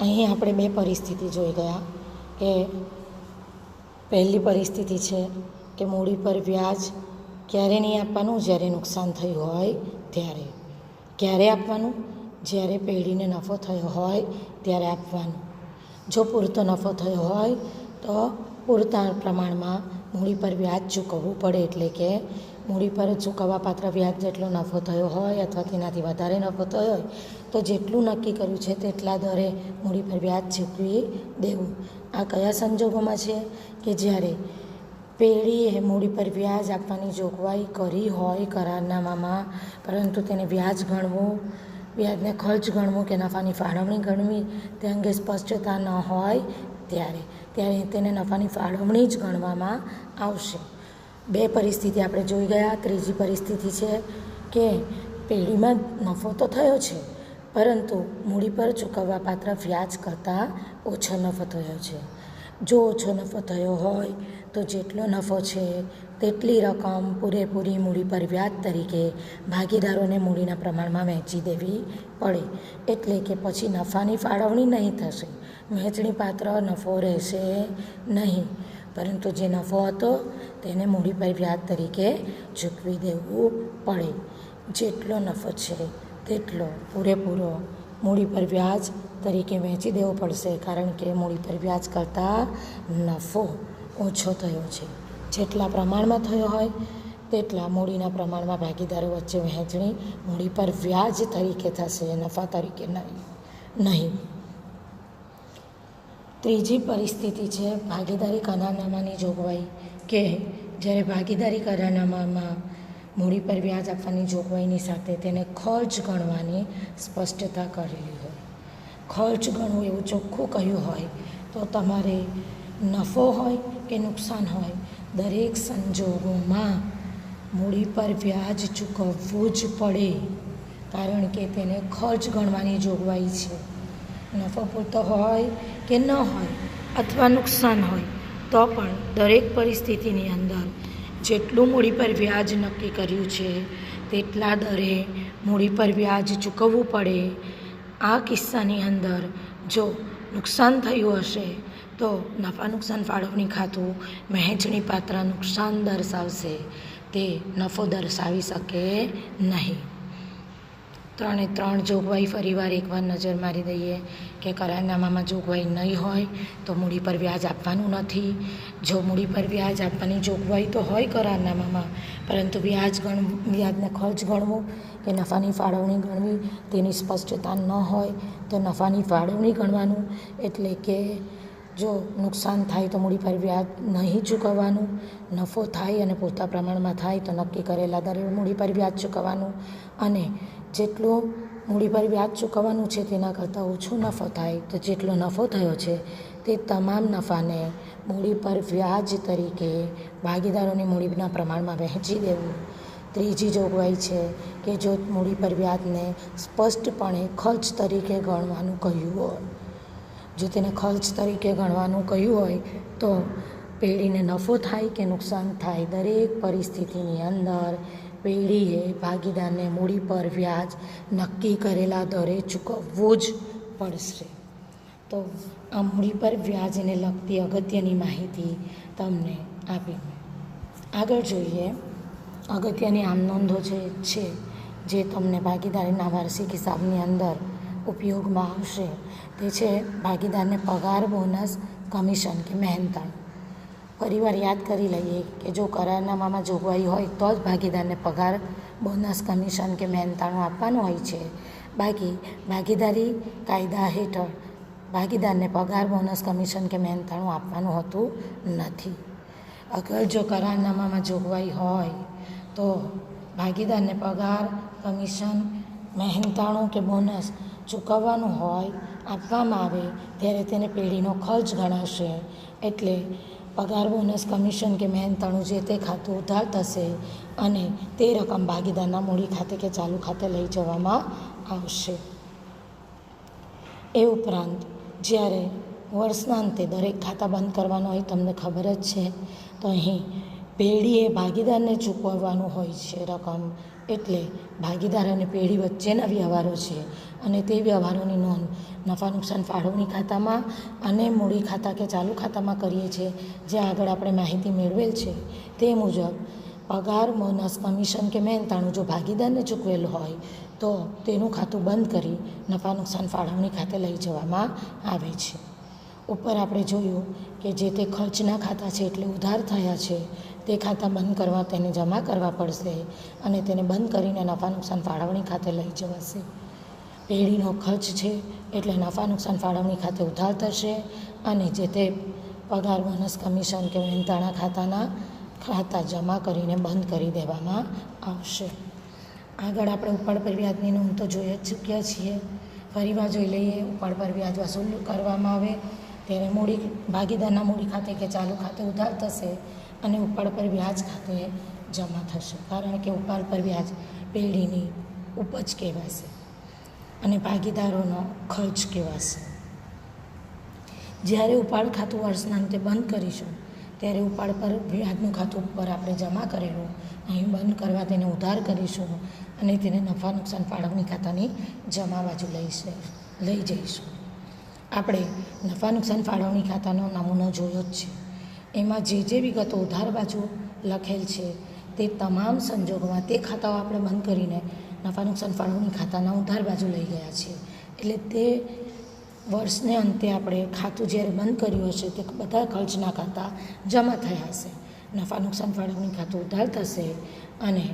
અહીં આપણે બે પરિસ્થિતિ જોઈ ગયા કે પહેલી પરિસ્થિતિ છે કે મૂડી પર વ્યાજ ક્યારે નહીં આપવાનું, જ્યારે નુકસાન થયું હોય ત્યારે. ક્યારે આપવાનું? જ્યારે પેઢીને નફો થયો હોય ત્યારે આપવાનું. જો પૂરતો નફો થયો હોય તો પૂરતા પ્રમાણમાં મૂડી પર વ્યાજ ચૂકવવું પડે. એટલે કે મૂડી પર ચૂકવવાપાત્ર વ્યાજ જેટલો નફો થયો હોય અથવા તેનાથી વધારે નફો થયો હોય તો જેટલું નક્કી કર્યું છે તેટલા દરે મૂડી પર વ્યાજ ચૂકવી દેવું. આ કયા સંજોગોમાં છે? કે જ્યારે પેઢીએ મૂડી પર વ્યાજ આપવાની જોગવાઈ કરી હોય કરારનામામાં, પરંતુ તેને વ્યાજ ગણવું, વ્યાજને ખર્ચ ગણવું કે નફાની ફાળવણી ગણવી તે અંગે સ્પષ્ટતા ન હોય ત્યારે તેને નફાની ફાળવણી જ ગણવામાં આવશે. બે પરિસ્થિતિ આપણે જોઈ ગયા. ત્રીજી પરિસ્થિતિ છે કે પેઢીમાં નફો તો થયો છે પરંતુ મૂડી પર ચૂકવવાપાત્ર વ્યાજ કરતાં ઓછો નફો થયો છે. જો ઓછો નફો થયો હોય તો જેટલો નફો છે તેટલી રકમ પૂરેપૂરી મૂડી પર વ્યાજ તરીકે ભાગીદારોને મૂડીના પ્રમાણમાં વહેંચી દેવી પડે. એટલે કે પછી નફાની ફાળવણી નહીં થશે, વહેંચણી પાત્ર નફો રહેશે નહીં, પરંતુ જે નફો હતો તેને મૂડી પર વ્યાજ તરીકે ચૂકવી દેવું પડે. જેટલો નફો છે તેટલો પૂરેપૂરો મૂડી પર વ્યાજ તરીકે વહેંચી દેવો પડશે, કારણ કે મૂડી પર વ્યાજ કરતાં નફો ઓછો થયો છે. જેટલા પ્રમાણમાં થયો હોય તેટલા મૂડીના પ્રમાણમાં ભાગીદારો વચ્ચે વહેંચણી મૂડી પર વ્યાજ તરીકે થશે, નફા તરીકે નહીં. ત્રીજી પરિસ્થિતિ છે ભાગીદારી કરારનામાની જોગવાઈ. કે જ્યારે ભાગીદારી કરારનામામાં મૂડી પર વ્યાજ આપવાની જોગવાઈની સાથે તેને ખર્ચ ગણવાની સ્પષ્ટતા કરેલી હોય. ખર્ચ ગણવું એવું ચોખ્ખું કહ્યું હોય તો તમારે નફો હોય કે નુકસાન હોય દરેક સંજોગોમાં મૂડી પર વ્યાજ ચૂકવવું જ પડે, કારણ કે તેને ખર્ચ ગણવાની જોગવાઈ છે. નફો પૂરતો હોય કે ન હોય અથવા નુકસાન હોય તો પણ દરેક પરિસ્થિતિની અંદર જેટલું મૂડી પર વ્યાજ નક્કી કર્યું છે તેટલા દરે મૂડી પર વ્યાજ ચૂકવવું પડે. આ કિસ્સાની અંદર જો નુકસાન થયું હશે તો નફા નુકસાન ફાળવણી ખાતું વહેંચણી પાત્ર નુકસાન દર્શાવશે, તે નફો દર્શાવી શકે નહીં. 3 જોગવાઈ ફરીવાર એકવાર નજર મારી દઈએ કે કરારનામામાં જોગવાઈ નહીં હોય તો મૂડી પર વ્યાજ આપવાનું નથી. જો મૂડી પર વ્યાજ આપવાની જોગવાઈ તો હોય કરારનામામાં, પરંતુ વ્યાજને ખર્ચ ગણવું કે નફાની ફાળવણી ગણવી તેની સ્પષ્ટતા ન હોય તો નફાની ફાળવણી ગણવાનું. એટલે કે જો નુકસાન થાય તો મૂડી પર વ્યાજ નહીં ચૂકવવાનું, નફો થાય અને પૂરતા પ્રમાણમાં થાય તો નક્કી કરેલા દરે મૂડી પર વ્યાજ ચૂકવવાનું, અને જેટલું મૂડી પર વ્યાજ ચૂકવવાનું છે તેના કરતાં ઓછો નફો થાય તો જેટલો નફો થયો છે તે તમામ નફાને મૂડી પર વ્યાજ તરીકે ભાગીદારોની મૂડીના પ્રમાણમાં વહેંચી દેવું. ત્રીજી જોગવાઈ છે કે જો મૂડી પર વ્યાજને સ્પષ્ટપણે ખર્ચ તરીકે ગણવાનું કહ્યું હોય, જો તેને ખર્ચ તરીકે ગણવાનું કહ્યું હોય તો પેઢીને નફો થાય કે નુકસાન થાય દરેક પરિસ્થિતિની અંદર પેઢીએ ભાગીદારને મૂડી પર વ્યાજ નક્કી કરેલા દરે ચૂકવવું જ પડશે. તો આ મૂડી પર વ્યાજને લગતી અગત્યની માહિતી તમને આપી. આગળ જોઈએ અગત્યની આમ નોંધો છે જે તમને ભાગીદારીના વાર્ષિક હિસાબની અંદર ઉપયોગમાં આવશે. તે છે ભાગીદારને પગાર, બોનસ, કમિશન કે મહેનતાણું. ફરીવાર યાદ કરી લઈએ કે જો કરારનામામાં જોગવાઈ હોય તો જ ભાગીદારને પગાર, બોનસ, કમિશન કે મહેનતાણું આપવાનું હોય છે. બાકી ભાગીદારી કાયદા હેઠળ ભાગીદારને પગાર, બોનસ, કમિશન કે મહેનતાણું આપવાનું હોતું નથી. અગર જો કરારનામામાં જોગવાઈ હોય તો ભાગીદારને પગાર, કમિશન, મહેનતાણું કે બોનસ ચૂકવવાનું હોય, આપવામાં આવે ત્યારે તેને પેઢીનો ખર્ચ ગણાશે. એટલે પગાર, બોનસ, કમિશન કે મહેનતાણું જે તે ખાતું ઉધાર થશે અને તે રકમ ભાગીદારના મૂડી ખાતે કે ચાલુ ખાતે લઈ જવામાં આવશે. એ ઉપરાંત જ્યારે વર્ષના અંતે દરેક ખાતા બંધ કરવાના હોય તમને ખબર જ છે, તો અહીં પેઢી એ ભાગીદારને ચૂકવવાનું હોય છે રકમ, એટલે ભાગીદાર અને પેઢી વચ્ચેના વ્યવહારો છે અને તે વ્યવહારોની નોંધ નફા નુકસાન ફાળવણી ખાતામાં અને મૂડી ખાતા કે ચાલુ ખાતામાં કરીએ છીએ. જે આગળ આપણે માહિતી મેળવેલ છે તે મુજબ પગાર, બોનસ, કમિશન કે મહેનતાણું જો ભાગીદારને ચૂકવેલું હોય તો તેનું ખાતું બંધ કરી નફા નુકસાન ફાળવણી ખાતે લઈ જવામાં આવે છે. ઉપર આપણે જોયું કે જે તે ખર્ચના ખાતા છે એટલે ઉધાર થયા છે તે ખાતા બંધ કરવા તેને જમા કરવા પડશે અને તેને બંધ કરીને નફા નુકસાન ફાળવણી ખાતે લઈ જવાશે. પેઢીનો ખર્ચ છે એટલે નફા નુકસાન ફાળવણી ખાતે ઉધાર થશે અને જે તે પગાર, બોનસ, કમિશન કે મહેનતાણા ખાતા જમા કરીને બંધ કરી દેવામાં આવશે. આગળ આપણે ઉપાડ પર વ્યાજની નોંધ તો જોઈ જ ચૂક્યા છીએ. ફરીવાર જોઈ લઈએ. ઉપાડ પર વ્યાજ વસૂલ કરવામાં આવે ત્યારે ભાગીદારના મૂડી ખાતે કે ચાલુ ખાતે ઉધાર થશે અને ઉપાડ પર વ્યાજ ખાતે જમા થશે, કારણ કે ઉપાડ પર વ્યાજ પેઢીની ઉપજ કહેવાશે અને ભાગીદારોનો ખર્ચ કહેવાશે. જ્યારે ઉપાડ ખાતું વર્ષના અંતે બંધ કરીશું ત્યારે ઉપાડ પર વ્યાજનું ખાતું ઉપર આપણે જમા કરેલું અહીં બંધ કરવા તેને ઉધાર કરીશું અને તેને નફા નુકસાન ફાળવણી ખાતાની જમા બાજુ લઈ જઈશું. આપણે નફા નુકસાન ફાળવણી ખાતાનો નમૂનો જોયો જ છે. એમાં જે વિગતો ઉધાર બાજુ લખેલ છે તે તમામ સંજોગોમાં તે ખાતાઓ આપણે બંધ કરીને નફા નુકસાન ફાળવણી ખાતાના ઉધાર બાજુ લઈ ગયા છીએ. એટલે તે વર્ષને અંતે આપણે ખાતું જ્યારે બંધ કર્યું હશે તે બધા ખર્ચના ખાતા જમા થયા હશે. નફા નુકસાન ફાળવણી ખાતું ઉધાર થશે અને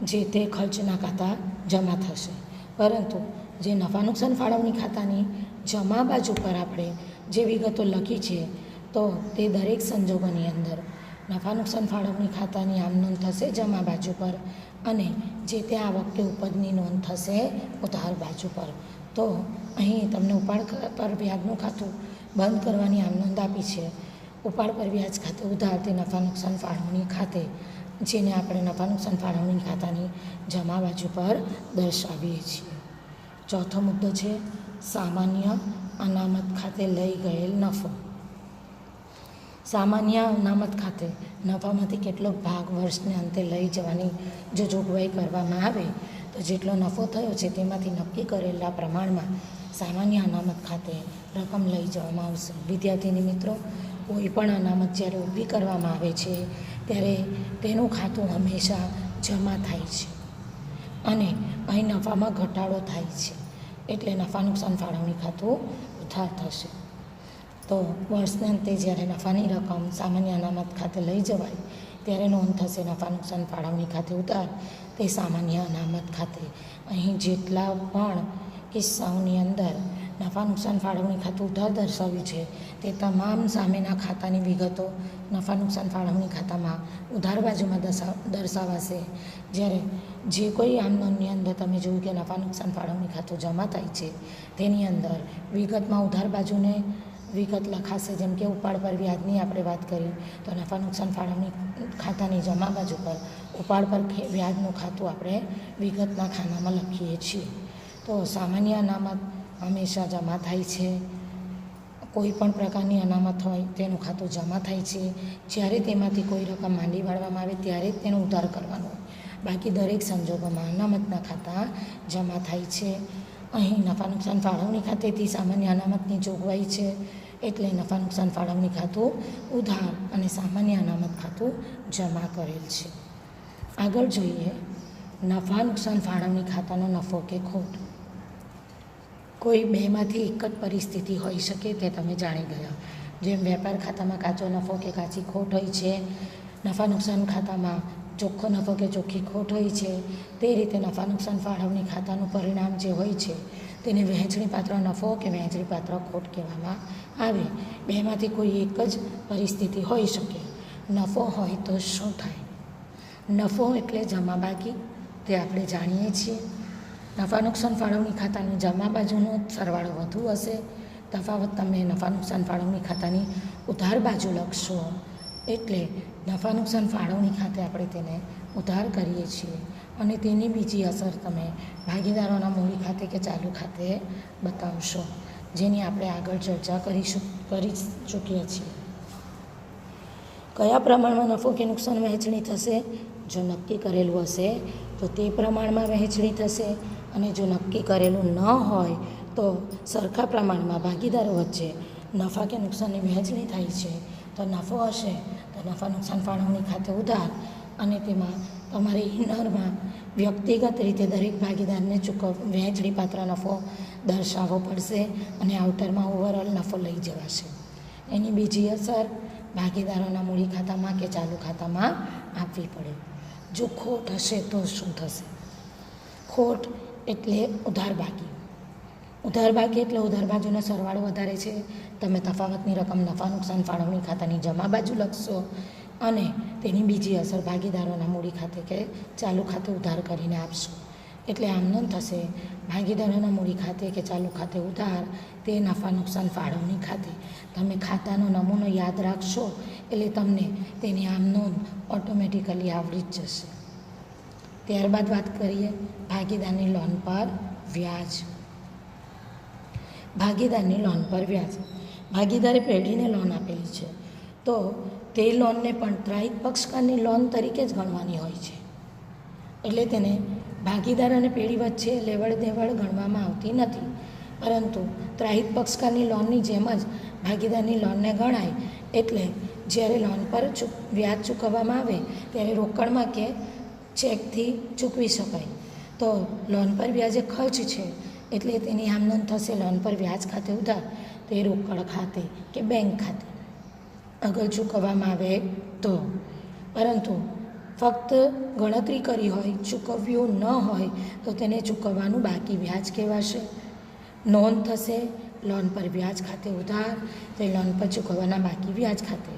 જે તે ખર્ચના ખાતા જમા થશે. પરંતુ જે નફા નુકસાન ફાળવણી ખાતાની જમા બાજુ પર આપણે જે વિગતો લખી છે તો તે દરેક સંજોગોની અંદર નફા નુકસાન ફાળવણી ખાતાની આમ નોંધ થશે જમા બાજુ પર અને જે તે આ વખતે ઉપજની નોંધ થશે ઉધાર બાજુ પર. તો અહીં તમને ઉપાડ પર વ્યાજનું ખાતું બંધ કરવાની આમ નોંધ આપી છે. ઉપાડ પર વ્યાજ ખાતે ઉધાર તે નફા નુકસાન ફાળવણી ખાતે, જેને આપણે નફા નુકસાન ફાળવણી ખાતાની જમા બાજુ પર દર્શાવીએ છીએ. ચોથો મુદ્દો છે સામાન્ય અનામત ખાતે લઈ ગયેલ નફો. સામાન્ય અનામત ખાતે નફામાંથી કેટલોક ભાગ વર્ષને અંતે લઈ જવાની જો જોગવાઈ કરવામાં આવે તો જેટલો નફો થયો છે તેમાંથી નક્કી કરેલા પ્રમાણમાં સામાન્ય અનામત ખાતે રકમ લઈ જવામાં આવશે. વિદ્યાર્થીની મિત્રો, કોઈ પણ અનામત જ્યારે ઊભી કરવામાં આવે છે ત્યારે તેનું ખાતું હંમેશા જમા થાય છે અને અહીં નફામાં ઘટાડો થાય છે, એટલે નફા નુકસાન ફાળવણી ખાતું ઉધાર થશે. તો વર્ષના અંતે જ્યારે નફાની રકમ સામાન્ય અનામત ખાતે લઈ જવાય ત્યારે નોંધ થશે નફા નુકસાન ફાળવણી ખાતે ઉધાર તે સામાન્ય અનામત ખાતે. અહીં જેટલા પણ કિસ્સાઓની અંદર નફા નુકસાન ફાળવણી ખાતું ઉધાર દર્શાવ્યું છે તે તમામ સામેના ખાતાની વિગતો નફા નુકસાન ફાળવણી ખાતામાં ઉધાર બાજુમાં દર્શાવાશે. જ્યારે જે કોઈ આમ નોંધની અંદર તમે જોયું કે નફા નુકસાન ફાળવણી ખાતું જમા થાય છે તેની અંદર વિગતમાં ઉધાર બાજુને વિગત લખાશે. જેમ કે ઉપાડ પર વ્યાજની આપણે વાત કરી તો નફા નુકસાન ફાળવણી ખાતાની જમા બાજુ પર ઉપાડ પર વ્યાજનું ખાતું આપણે વિગતના ખાનામાં લખીએ છીએ. તો સામાન્ય અનામત હંમેશા જમા થાય છે. કોઈ પણ પ્રકારની અનામત હોય તેનું ખાતું જમા થાય છે. જ્યારે તેમાંથી કોઈ રકમ માંડી વાળવામાં આવે ત્યારે જ તેનો ઉધાર કરવાનો હોય. બાકી દરેક સંજોગોમાં અનામતના ખાતા જમા થાય છે. અહીં નફા નુકસાન ફાળવણી ખાતેથી સામાન્ય અનામતની જોગવાઈ છે, એટલે નફા નુકસાન ફાળવણી ખાતું ઉધાર અને સામાન્ય અનામત ખાતું જમા કરેલ છે. આગળ જોઈએ નફા નુકસાન ફાળવણી ખાતાનો નફો કે ખોટ. કોઈ બેમાંથી એક જ પરિસ્થિતિ હોઈ શકે તે તમે જાણી ગયા. જેમ વેપાર ખાતામાં કાચો નફો કે કાચી ખોટ હોય છે, નફા નુકસાન ખાતામાં ચોખ્ખો નફો કે ચોખ્ખી ખોટ હોય છે, તે રીતે નફા નુકસાન ફાળવણી ખાતાનું પરિણામ જે હોય છે તેને વહેંચણીપાત્ર નફો કે વહેંચણીપાત્ર ખોટ કહેવામાં આવે. બેમાંથી કોઈ એક જ પરિસ્થિતિ હોઈ શકે. નફો હોય તો શું થાય? નફો એટલે જમા બાકી, તે આપણે જાણીએ છીએ. નફા નુકસાન ફાળવણી ખાતાની જમા બાજુનો સરવાળો વધુ હશે. તફાવત તમે નફા નુકસાન ફાળવણી ખાતાની ઉધાર બાજુ લખશો, એટલે નફા નુકસાન ફાળવણી ખાતે આપણે તેને ઉધાર કરીએ છીએ અને તેની બીજી અસર તમે ભાગીદારોના મૂડી ખાતે કે ચાલુ ખાતે બતાવશો, જેની આપણે આગળ ચર્ચા કરી ચૂક્યા છીએ. કયા પ્રમાણમાં નફો કે નુકસાન વહેંચણી થશે? જો નક્કી કરેલું હશે તો તે પ્રમાણમાં વહેંચણી થશે, અને જો નક્કી કરેલું ન હોય તો સરખા પ્રમાણમાં ભાગીદારો વચ્ચે નફા કે નુકસાનની વહેંચણી થાય છે. તો નફો હશે તો નફા નુકસાન ફાળવણી ખાતે ઉધાર, અને તેમાં તમારે ઇનરમાં વ્યક્તિગત રીતે દરેક ભાગીદારને વહેંચણી પાત્ર નફો દર્શાવવો પડશે, અને આઉટરમાં ઓવરઓલ નફો લઈ જવાશે. એની બીજી અસર ભાગીદારોના મૂડી ખાતામાં કે ચાલુ ખાતામાં આપવી પડે. જો ખોટ હશે તો શું થશે? ખોટ એટલે ઉધાર બાકી. ઉધાર બાકી એટલે ઉધાર બાજુનો સરવાળો વધારે છે. તમે તફાવતની રકમ નફા નુકસાન ફાળવણી ખાતાની જમા બાજુ લખશો, અને તેની બીજી અસર ભાગીદારોના મૂડી ખાતે કે ચાલુ ખાતે ઉધાર કરીને આપશો. એટલે આમ ન થશે. ભાગીદારોના મૂડી ખાતે કે ચાલુ ખાતે ઉધાર, તે નફા નુકસાન ફાળવણી ખાતે. તમે ખાતાનો નમૂનો યાદ રાખશો એટલે તમને તેની આમ નોંધ ઓટોમેટિકલી આવડી જ જશે. ત્યારબાદ વાત કરીએ ભાગીદારની લોન પર વ્યાજ. ભાગીદારની લોન પર વ્યાજ. ભાગીદારે પેઢીને લોન આપેલી છે તો તે લોનને પણ ત્રાહિત પક્ષકારની લોન તરીકે જ ગણવાની હોય છે. એટલે તેને ભાગીદાર અને પેઢી વચ્ચે લેવડ દેવડ ગણવામાં આવતી નથી, પરંતુ ત્રાહિત પક્ષકારની લોનની જેમ જ ભાગીદારની લોનને ગણાય. એટલે જ્યારે લોન પર વ્યાજ ચૂકવવામાં આવે ત્યારે રોકડમાં કે ચેકથી ચૂકવી શકાય. તો લોન પર વ્યાજ એ ખર્ચ છે, એટલે તેની આમ નોંધ થશે લોન પર વ્યાજ ખાતે ઉધાર, તે રોકડ ખાતે કે બેંક ખાતે અગર ચૂકવવામાં આવે તો. પરંતુ ફક્ત ગણતરી કરી હોય, ચૂકવ્યું ન હોય તો તેને ચૂકવવાનું બાકી વ્યાજ કહેવાશે. નોંધ થશે લોન પર વ્યાજ ખાતે ઉધાર, તે લોન પર ચૂકવવાના બાકી વ્યાજ ખાતે.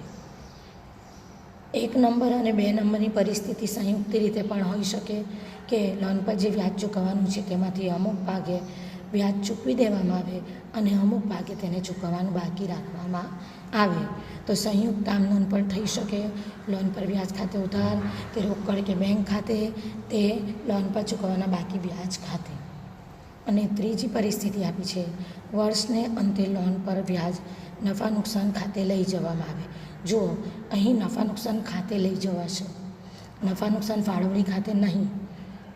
1 નંબર અને 2 નંબરની પરિસ્થિતિ સંયુક્ત રીતે પણ હોઈ શકે કે લોન પર જે વ્યાજ ચૂકવવાનું છે તેમાંથી અમુક ભાગે વ્યાજ ચૂકવી દેવામાં આવે અને અમુક ભાગે તેને ચૂકવવાનું બાકી રાખવામાં આવે. તો સંયુક્ત આમ નોંધ પણ થઈ શકે. લોન પર વ્યાજ ખાતે ઉધાર, તે રોકડ કે બેંક ખાતે, તે લોન પર ચૂકવવાના બાકી વ્યાજ ખાતે. અને ત્રીજી પરિસ્થિતિ આપી છે વર્ષને અંતે લોન પર વ્યાજ નફા નુકસાન ખાતે લઈ જવામાં આવે. જુઓ, અહીં નફા નુકસાન ખાતે લઈ જવાશે, નફા નુકસાન ફાળવણી ખાતે નહીં,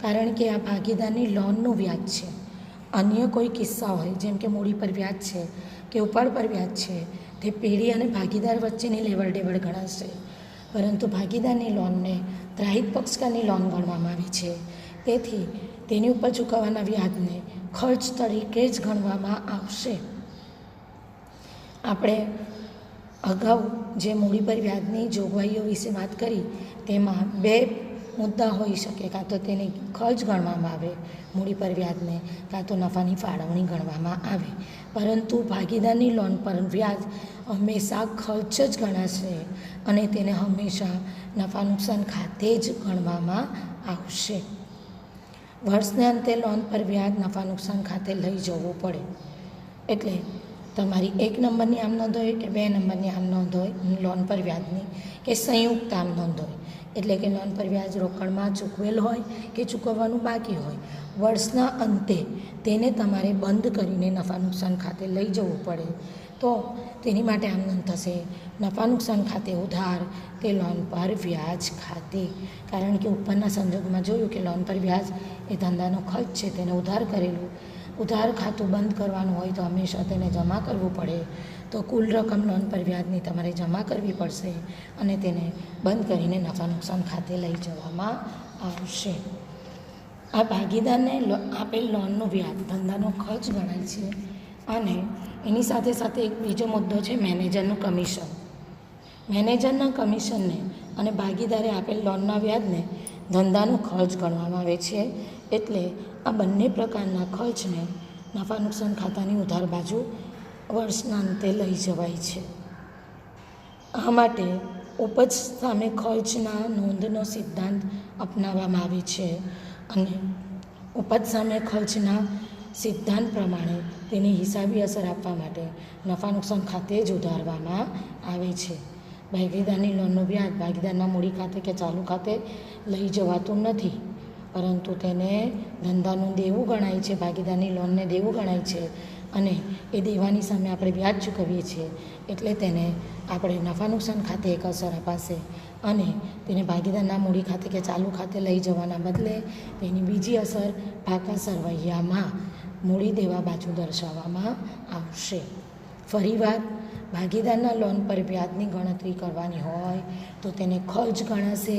કારણ કે આ ભાગીદારની લોનનું વ્યાજ છે. અન્ય કોઈ કિસ્સા હોય જેમ કે મૂડી પર વ્યાજ છે કે ઉપાડ પર વ્યાજ છે, તે પેઢી અને ભાગીદાર વચ્ચેની લેવડ દેવડ ગણાશે. પરંતુ ભાગીદારની લોનને ત્રાહિત પક્ષકારની લોન ગણવામાં આવી છે, તેથી તેની ઉપર ચૂકવવાના વ્યાજને ખર્ચ તરીકે જ ગણવામાં આવશે. આપણે અગાઉ જે મૂડી પર વ્યાજની જોગવાઈઓ વિશે વાત કરી તેમાં 2 મુદ્દા હોઈ શકે. કાં તો તેને ખર્ચ ગણવામાં આવે મૂડી પર વ્યાજને, કાં તો નફાની ફાળવણી ગણવામાં આવે. પરંતુ ભાગીદારની લોન પર વ્યાજ હંમેશા ખર્ચ જ ગણાશે અને તેને હંમેશા નફા નુકસાન ખાતે જ ગણવામાં આવશે. વર્ષને અંતે લોન પર વ્યાજ નફા નુકસાન ખાતે લઈ જવું પડે. એટલે તમારી 1 નંબરની આમ નોંધ હોય કે 2 નંબરની આમ નોંધ હોય લોન પર વ્યાજની, કે સંયુક્ત આમ નોંધ હોય, એટલે કે લોન પર વ્યાજ રોકડમાં ચૂકવેલ હોય કે ચૂકવવાનું બાકી હોય, વર્ષના અંતે તેને તમારે બંધ કરીને નફા નુકસાન ખાતે લઈ જવું પડે. તો તેની માટે આમ નોંધ થશે નફા નુકસાન ખાતે ઉધાર, તે લોન પર વ્યાજ ખાતે. કારણ કે ઉપરના સંજોગમાં જોયું કે લોન પર વ્યાજ એ ધંધાનો ખર્ચ છે, તેને ઉધાર કરેલું. ઉધાર ખાતું બંધ કરવાનું હોય તો હંમેશા તેને જમા કરવું પડે. તો કુલ રકમ લોન પર વ્યાજની તમારે જમા કરવી પડશે અને તેને બંધ કરીને નફા નુકસાન ખાતે લઈ જવામાં આવશે. આ ભાગીદારને આપેલ લોનનું વ્યાજ ધંધાનો ખર્ચ ગણાય છે. અને એની સાથે સાથે એક બીજો મુદ્દો છે મેનેજરનું કમિશન. મેનેજરના કમિશનને અને ભાગીદારે આપેલ લોનના વ્યાજને ધંધાનો ખર્ચ ગણવામાં આવે છે. એટલે આ બંને પ્રકારના ખર્ચને નફા નુકસાન ખાતાની ઉધાર બાજુ વર્ષના અંતે લઈ જવાય છે. આ માટે ઉપજ સામે ખર્ચના નોંધનો સિદ્ધાંત અપનાવવામાં આવે છે અને ઉપજ સામે ખર્ચના સિદ્ધાંત પ્રમાણે તેની હિસાબી અસર આપવા માટે નફા નુકસાન ખાતે જ ઉધારવામાં આવે છે. ભાગીદારની લોનનું વ્યાજ ભાગીદારના મૂડી ખાતે કે ચાલુ ખાતે લઈ જવાતું નથી, પરંતુ તેને ધંધાનું દેવું ગણાય છે. ભાગીદારની લોનને દેવું ગણાય છે અને એ દેવાની સામે આપણે વ્યાજ ચૂકવીએ છીએ, એટલે તેને આપણે નફા નુકસાન ખાતે એક અસર અપાશે અને તેને ભાગીદારના મૂડી ખાતે કે ચાલુ ખાતે લઈ જવાના બદલે તેની બીજી અસર પાકા સરવૈયામાં મૂડી દેવા બાજુ દર્શાવવામાં આવશે. ફરીવાર ભાગીદારના લોન પર વ્યાજની ગણતરી કરવાની હોય તો તેને ખર્ચ ગણાશે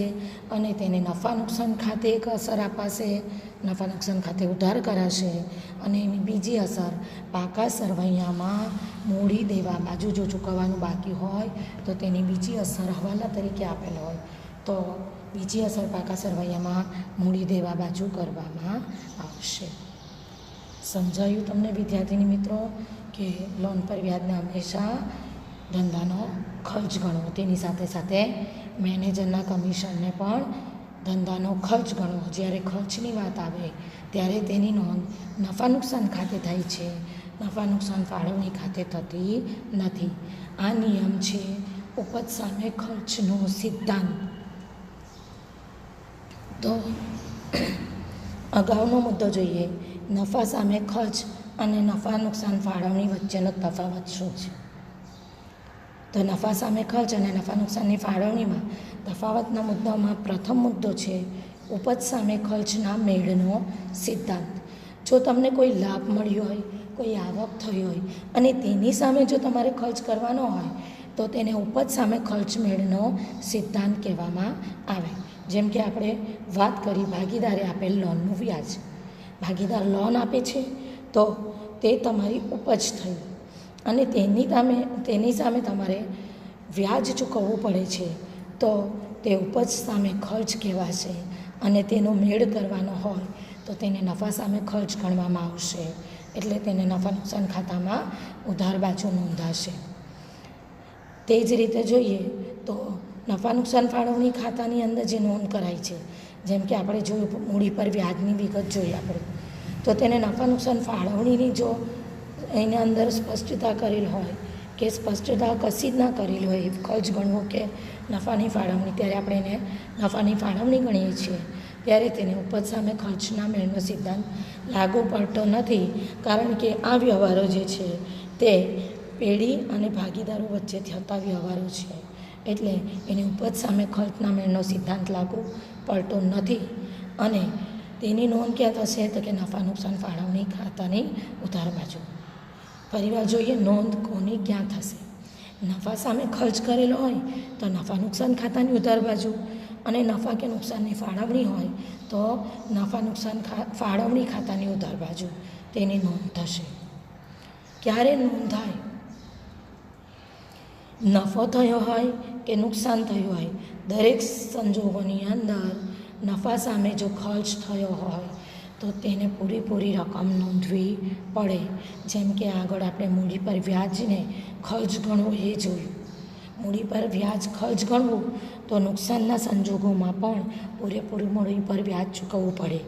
અને તેને નફા નુકસાન ખાતે એક અસર અપાશે, નફા નુકસાન ખાતે ઉધાર કરાશે અને એની બીજી અસર પાકા સરવૈયામાં મૂડી દેવા બાજુ જો ચૂકવવાનું બાકી હોય તો તેની બીજી અસર હવાલા તરીકે આપેલ હોય તો બીજી અસર પાકા સરવૈયામાં મૂડી દેવા બાજુ કરવામાં આવશે. સમજાયું તમને વિદ્યાર્થીની મિત્રો કે લોન પર વ્યાજને હંમેશા ધંધાનો ખર્ચ ગણવો, તેની સાથે સાથે મેનેજરના કમિશનને પણ ધંધાનો ખર્ચ ગણવો. જ્યારે ખર્ચની વાત આવે ત્યારે તેની નોંધ નફા નુકસાન ખાતે થાય છે, નફા નુકસાન ફાળવણી ખાતે થતી નથી. આ નિયમ છે ઉપજ સામે ખર્ચનો સિદ્ધાંત. તો અગાઉનો મુદ્દો જોઈએ, નફા સામે ખર્ચ અને નફા નુકસાન ફાળવણી વચ્ચેનો તફાવત શું છે? તો નફા સામે ખર્ચ અને નફા નુકસાનની ફાળવણીમાં તફાવતના મુદ્દામાં પ્રથમ મુદ્દો છે ઉપજ સામે ખર્ચના મેળનો સિદ્ધાંત. જો તમને કોઈ લાભ મળ્યો હોય, કોઈ આવક થઈ હોય અને તેની સામે જો તમારે ખર્ચ કરવાનો હોય તો તેને ઉપજ સામે ખર્ચ મેળનો સિદ્ધાંત કહેવામાં આવે. જેમ કે આપણે વાત કરી ભાગીદારે આપેલ લોનનું વ્યાજ. ભાગીદાર લોન આપે છે તો તે તમારી ઉપજ થઈ અને તેની સામે તમારે વ્યાજ ચૂકવવું પડે છે તો તે ઉપજ સામે ખર્ચ કહેવાશે અને તેનો મેળ કરવાનો હોય તો તેને નફા સામે ખર્ચ ગણવામાં આવશે, એટલે તેને નફા નુકસાન ખાતામાં ઉધાર બાજુ નોંધાશે. તે જ રીતે જોઈએ તો નફા નુકસાન ફાળવણી ખાતાની અંદર જે નોંધ કરાય છે, જેમ કે આપણે જોયું મૂડી પર વ્યાજની વિગત જોઈએ આપણે, તો તેને નફા નુકસાન ફાળવણીની જો એની અંદર સ્પષ્ટતા કરેલ હોય કે સ્પષ્ટતા કશી જ ના કરેલી હોય, ખર્ચ ગણવો કે નફાની ફાળવણી, ત્યારે આપણે એને નફાની ફાળવણી ગણીએ છીએ. ત્યારે તેને ઉપજ સામે ખર્ચના મેળનો સિદ્ધાંત લાગુ પડતો નથી, કારણ કે આ વ્યવહારો જે છે તે પેઢી અને ભાગીદારો વચ્ચે થતા વ્યવહારો છે, એટલે એને ઉપજ સામે ખર્ચના મેળનો સિદ્ધાંત લાગુ પડતો નથી. અને તેની નોંધ ક્યાં થશે તો કે નફા નુકસાન ફાળવણી ખાતાની ઉધાર બાજુ. ફરીવાર જોઈએ નોંધ કોની ક્યાં થશે. નફા સામે ખર્ચ કરેલો હોય તો નફા નુકસાન ખાતાની ઉધાર બાજુ, અને નફા કે નુકસાનની ફાળવણી હોય તો નફા નુકસાન ફાળવણી ખાતાની ઉધાર બાજુ તેની નોંધ થશે. ક્યારે નોંધ થાય? નફો થયો હોય કે નુકસાન થયું હોય, દરેક સંજોગોની અંદર નફા સામે જો ખર્ચ થયો હોય તો તેને પૂરેપૂરી રકમ નોંધવી પડે. જેમ કે આગળ આપણે મૂડી પર વ્યાજને ખર્ચ ગણવું એ જોયું. મૂડી પર વ્યાજ ખર્ચ ગણવું તો નુકસાનના સંજોગોમાં પણ પૂરેપૂરું મૂડી પર વ્યાજ ચૂકવવું પડે.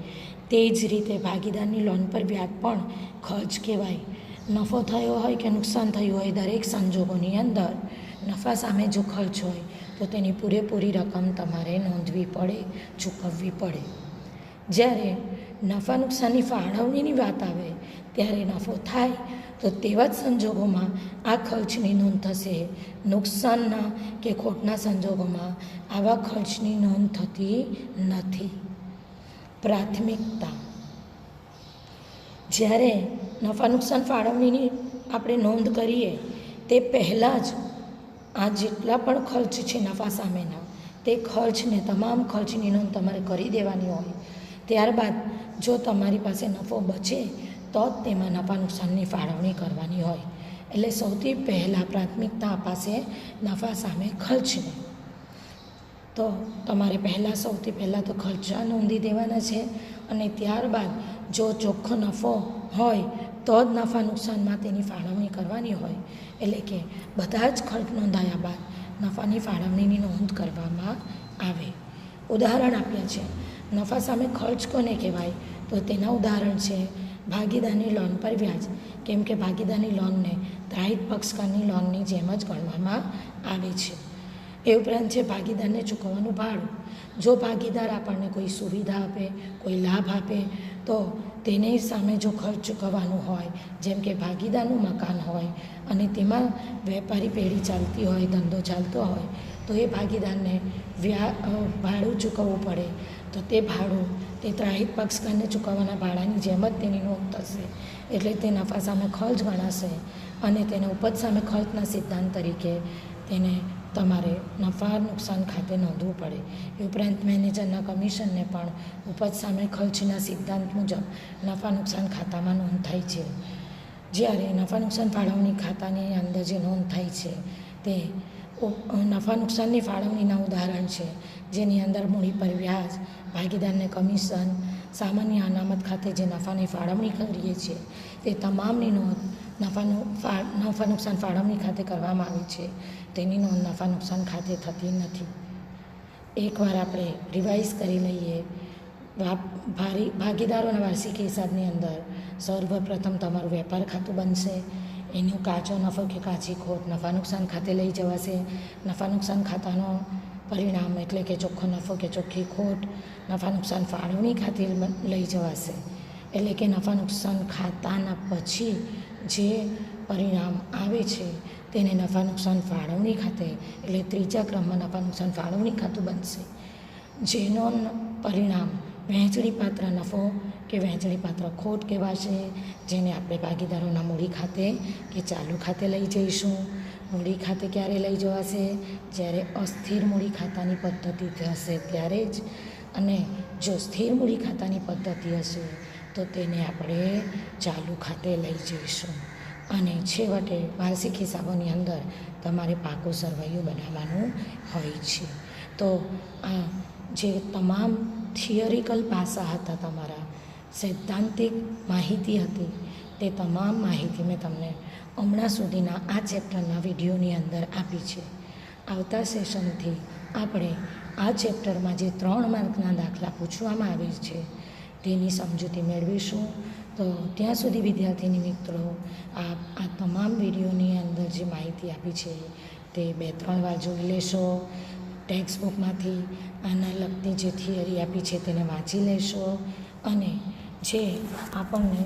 તે જ રીતે ભાગીદારની લોન પર વ્યાજ પણ ખર્ચ કહેવાય. નફો થયો હોય કે નુકસાન થયું હોય, દરેક સંજોગોની અંદર નફા સામે જો ખર્ચ હોય તો તેની પૂરેપૂરી રકમ તમારે નોંધવી પડે, ચૂકવવી પડે. જ્યારે નફા નુકસાનની ફાળવણીની વાત આવે ત્યારે નફો થાય તો તેવા જ સંજોગોમાં આ ખર્ચની નોંધ થશે. નુકસાનના કે ખોટના સંજોગોમાં આવા ખર્ચની નોંધ થતી નથી. પ્રાથમિકતા. જ્યારે નફા નુકસાન ફાળવણીની આપણે નોંધ કરીએ તે પહેલાં જ આ જેટલા પણ ખર્ચ છે નફા સામેના, તે ખર્ચને તમામ ખર્ચની નોંધ તમારે કરી દેવાની હોય. ત્યારબાદ જો તમારી પાસે નફો બચે તો જ તેમાં નફા નુકસાનની ફાળવણી કરવાની હોય. એટલે સૌથી પહેલાં પ્રાથમિકતા અપાશે નફા સામે ખર્ચને. તો તમારે સૌથી પહેલાં તો ખર્ચા નોંધી દેવાના છે અને ત્યારબાદ જો ચોખ્ખો નફો હોય તો જ નફા નુકસાનમાં તેની ફાળવણી કરવાની હોય. એટલે કે બધા જ ખર્ચ નોંધાયા બાદ નફાની ફાળવણીની નોંધ કરવામાં આવે. ઉદાહરણ આપ્યા છે. નફા સામે ખર્ચ કોને કહેવાય? તો તેના ઉદાહરણ છે ભાગીદારની લોન પર વ્યાજ, કેમ કે ભાગીદારની લોનને ત્રાહિત પક્ષકારની લોનની જેમ જ ગણવામાં આવે છે. એ ઉપરાંત છે ભાગીદારને ચૂકવવાનું ભાડું. જો ભાગીદાર આપણને કોઈ સુવિધા આપે, કોઈ લાભ આપે, તો તેની સામે જો ખર્ચ ચૂકવવાનું હોય, જેમ કે ભાગીદારનું મકાન હોય અને તેમાં વેપારી પેઢી ચાલતી હોય, ધંધો ચાલતો હોય, તો એ ભાગીદારને ભાડું ચૂકવવું પડે. તો તે ભાડું તે ત્રાહિત પક્ષકારને ચૂકવવાના ભાડાની જેમ જ તેની નોંધ થશે. એટલે તે નફા સામે ખર્ચ ગણાશે અને તેને ઉપજ સામે ખર્ચના સિદ્ધાંત તરીકે તેને તમારે નફા નુકસાન ખાતે નોંધવું પડે. એ ઉપરાંત મેનેજરના કમિશનને પણ ઉપજ સામે ખર્ચના સિદ્ધાંત મુજબ નફા નુકસાન ખાતામાં નોંધ થાય છે. જ્યારે નફા નુકસાન ફાળવણી ખાતાની અંદર જે નોંધ થાય છે તે નફા નુકસાનની ફાળવણીના ઉદાહરણ છે, જેની અંદર મૂડી પર વ્યાજ, ભાગીદારને કમિશન, સામાન્ય અનામત ખાતે જે નફાની ફાળવણી કરીએ છીએ તે તમામની નોંધ નફા નુકસાન ફાળવણી ખાતે કરવામાં આવે છે. તેની નોંધ નફા નુકસાન ખાતે થતી નથી. એકવાર આપણે રિવાઇઝ કરી લઈએ. ભાગીદારોના વાર્ષિક હિસાબની અંદર સર્વપ્રથમ તમારું વેપાર ખાતું બનશે. એનું કાચો નફો કે કાચી ખોટ નફા નુકસાન ખાતે લઈ જવાશે. નફા નુકસાન ખાતાનો પરિણામ એટલે કે ચોખ્ખો નફો કે ચોખ્ખી ખોટ નફા નુકસાન ફાળવણી ખાતે લઈ જવાશે. એટલે કે નફા નુકસાન ખાતાના પછી જે પરિણામ આવે છે તેને નફા નુકસાન ફાળવણી ખાતે એટલે ત્રીજા ક્રમમાં નફા નુકસાન ફાળવણી ખાતું બનશે. જેનો પરિણામ વહેંચણીપાત્ર નફો કે વહેંચણીપાત્ર ખોટ કહેવાશે, જેને આપણે ભાગીદારોના મૂડી ખાતે કે ચાલુ ખાતે લઈ જઈશું. મૂડી ખાતે ક્યારે લઈ જવાશે? જ્યારે અસ્થિર મૂડી ખાતાની પદ્ધતિ હશે ત્યારે જ. અને જો સ્થિર મૂડી ખાતાની પદ્ધતિ હશે તો તેને આપણે ચાલુ ખાતે લઈ જઈશું. અને છેવટે વાર્ષિક હિસાબોની અંદર તમારે પાકું સરવૈયું બનાવવાનું હોય છે. તો આ જે તમામ થિયરિકલ પાસા હતા, તમારા સૈદ્ધાંતિક માહિતી હતી, તે તમામ માહિતી મેં તમને હમણાં સુધીના આ ચેપ્ટરના વિડીયોની અંદર આપી છે. આવતા સેશનથી આપણે આ ચેપ્ટરમાં જે 3 માર્કના દાખલા પૂછવામાં આવે છે તેની સમજૂતી મેળવીશું. તો ત્યાં સુધી વિદ્યાર્થીની મિત્રો આ તમામ વિડીયોની અંદર જે માહિતી આપી છે તે 2-3 વાર જોઈ લેશો. ટેક્સ્ટ બુકમાંથી આના લગતી જે થિયરી આપી છે તેને વાંચી લેશો. અને જે આપણને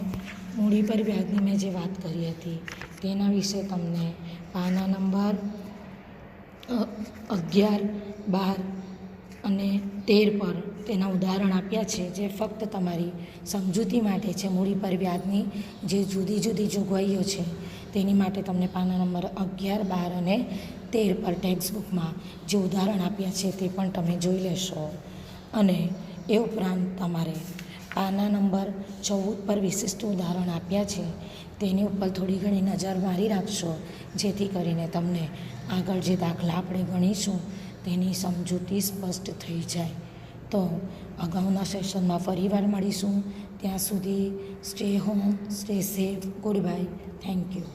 મૂડી પર વ્યાજની મેં જે વાત કરી હતી તેના વિશે તમને પાના નંબર 11, 12 અને 13 પર તેના ઉદાહરણ આપ્યા છે, જે ફક્ત તમારી સમજૂતી માટે છે. મૂડી પર વ્યાજની જે જુદી જુદી જોગવાઈઓ છે તેની માટે તમને પાના નંબર 11, 12 અને 13 પર ટેક્સ્ટ બુકમાં જે ઉદાહરણ આપ્યા છે તે પણ તમે જોઈ લેશો. અને એ ઉપરાંત તમારે પાના નંબર 14 પર વિશિષ્ટ ઉદાહરણ આપ્યા છે તેની ઉપર થોડી ઘણી નજર મારી રાખશો, જેથી કરીને તમને આગળ જે દાખલા આપણે ગણીશું તેની સમજૂતી સ્પષ્ટ થઈ જાય. તો અગાઉના સેશનમાં ફરીવાર મળીશું. ત્યાં સુધી stay home, stay safe. Good bye. Thank you.